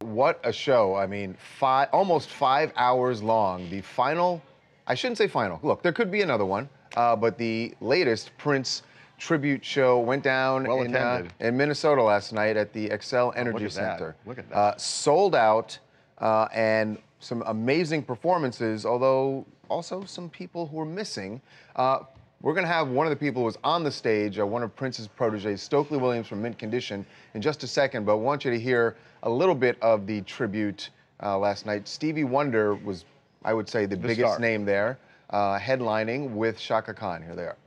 What a show. I mean, almost 5 hours long. The final, I shouldn't say final. Look, there could be another one, but the latest Prince tribute show went down in Minnesota last night at the Xcel Energy Center. Look at that. Sold out, and some amazing performances, although also some people who were missing. We're going to have one of the people who was on the stage, one of Prince's proteges, Stokely Williams from Mint Condition, in just a second, but I want you to hear a little bit of the tribute last night. Stevie Wonder was, I would say, the biggest name there, headlining with Chaka Khan. Here they are.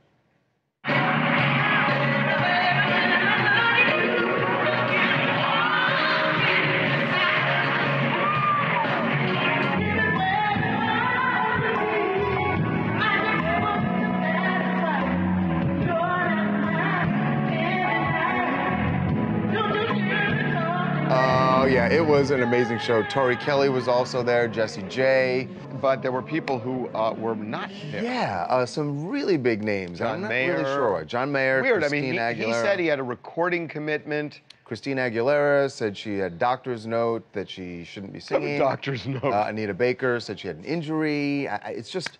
Oh, yeah, it was an amazing show. Tori Kelly was also there, Jessie J. But there were people who were not there. Yeah, some really big names. John Mayer. I'm not really sure. John Mayer, Weird. Christina Aguilera. He said he had a recording commitment. Christina Aguilera said she had a doctor's note that she shouldn't be singing. Doctor's note. Anita Baker said she had an injury. It's just,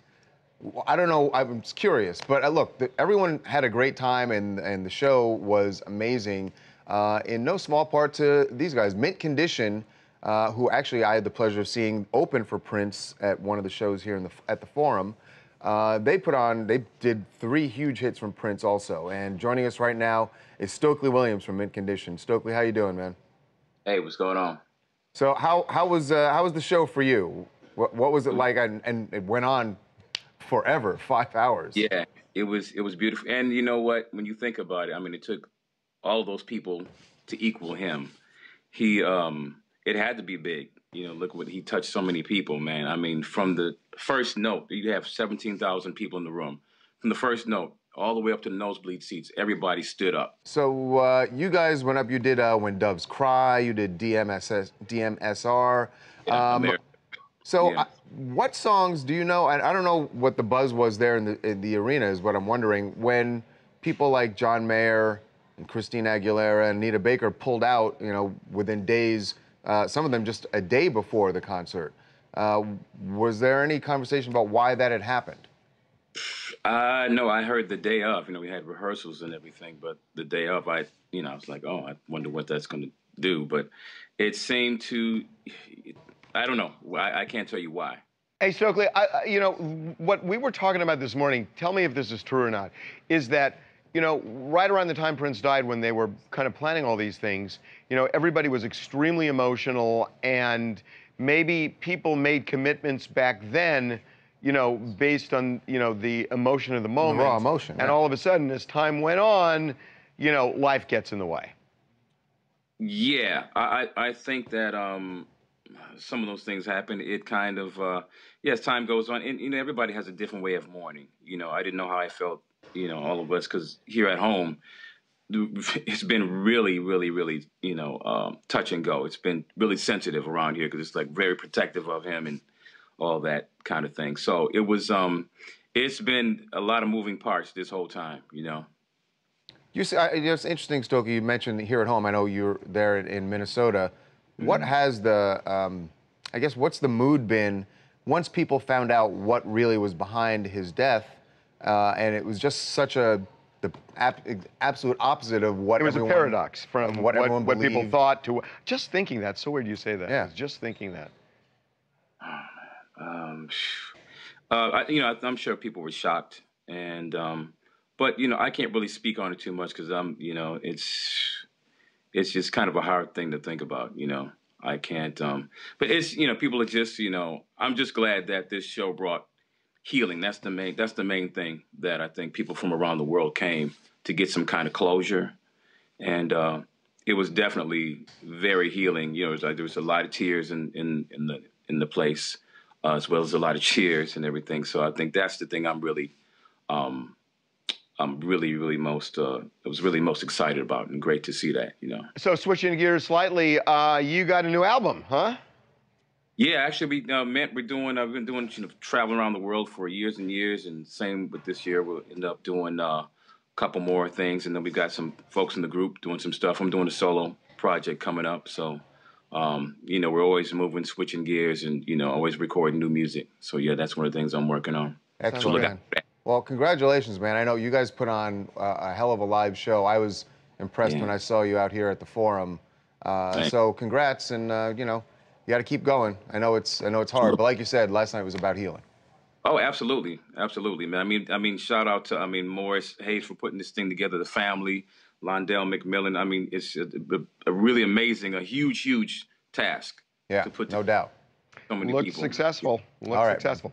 I don't know. I'm curious. But look, everyone had a great time, and the show was amazing. In no small part to these guys. Mint Condition, who actually I had the pleasure of seeing open for Prince at one of the shows here at the Forum. They did 3 huge hits from Prince also. And joining us right now is Stokely Williams from Mint Condition. Stokely, how you doing, man? Hey, what's going on? So how was the show for you? What was it like? And it went on forever, 5 hours. Yeah, it was beautiful. And you know what? When you think about it, I mean, it took all those people to equal him. It had to be big. You know, look what he touched so many people, man. I mean, from the first note, you have 17,000 people in the room. From the first note all the way up to the nosebleed seats, everybody stood up. So you guys went up. You did When Doves Cry. You did DMSR. What songs do you know? I don't know what the buzz was there in the arena. Is what I'm wondering when people like John Mayer and Christina Aguilera and Anita Baker pulled out, you know, within days, some of them just a day before the concert. Was there any conversation about why that had happened? No, I heard the day of. You know, we had rehearsals and everything, but the day of, I was like, oh, I wonder what that's going to do. But it seemed to, I don't know. I can't tell you why. Hey, Stokely, you know, what we were talking about this morning, tell me if this is true or not, is that, you know, right around the time Prince died, when they were kind of planning all these things, you know, everybody was extremely emotional, and maybe people made commitments back then, you know, based on, you know, the emotion of the moment. The raw emotion. And all of a sudden, as time went on, you know, life gets in the way. Yeah, I think that some of those things happen. It kind of, as time goes on, and, you know, everybody has a different way of mourning. You know, I didn't know how I felt, you know, all of us, because here at home, it's been really, really, really, you know, touch and go. It's been really sensitive around here because it's like very protective of him and all that kind of thing. So it was, it's been a lot of moving parts this whole time, you know. You see, it's interesting, Stokely, you mentioned here at home, I know you're there in Minnesota. Mm-hmm. What has the, I guess, what's the mood been once people found out what really was behind his death? And it was just such the absolute opposite of what everyone... It was a paradox from what people thought to... Just thinking that, so weird you say that. Yeah. I was just thinking that. You know, I'm sure people were shocked, and but you know, I can't really speak on it too much because you know, it's just kind of a hard thing to think about. You know, I can't. But it's, you know, people are just, you know, I'm just glad that this show brought healing. That's the main thing that I think people from around the world came to get some kind of closure, and it was definitely very healing. You know, there was a lot of tears in the place. As well as a lot of cheers and everything. So I think that's the thing I'm really, really most, I was really most excited about, and great to see that, you know. So switching gears slightly, you got a new album, huh? Yeah, actually, I've been doing, you know, traveling around the world for years and years, and same with this year, we'll end up doing a couple more things, and then we got some folks in the group doing some stuff. I'm doing a solo project coming up, so You know, we're always moving, switching gears, and you know, always recording new music. So yeah, that's one of the things I'm working on. Excellent. So look Man. Well, congratulations, man. I know you guys put on a hell of a live show. I was impressed when I saw you out here at the Forum. So congrats, and you know, you got to keep going. I know it's hard, but like you said, last night was about healing. Oh, absolutely, absolutely, man. I mean, shout out to Morris Hayes for putting this thing together. The family, Londell McMillan. I mean, it's a really amazing, a huge task. Yeah, to put no doubt. So many Looks people. successful. Looks All right. successful.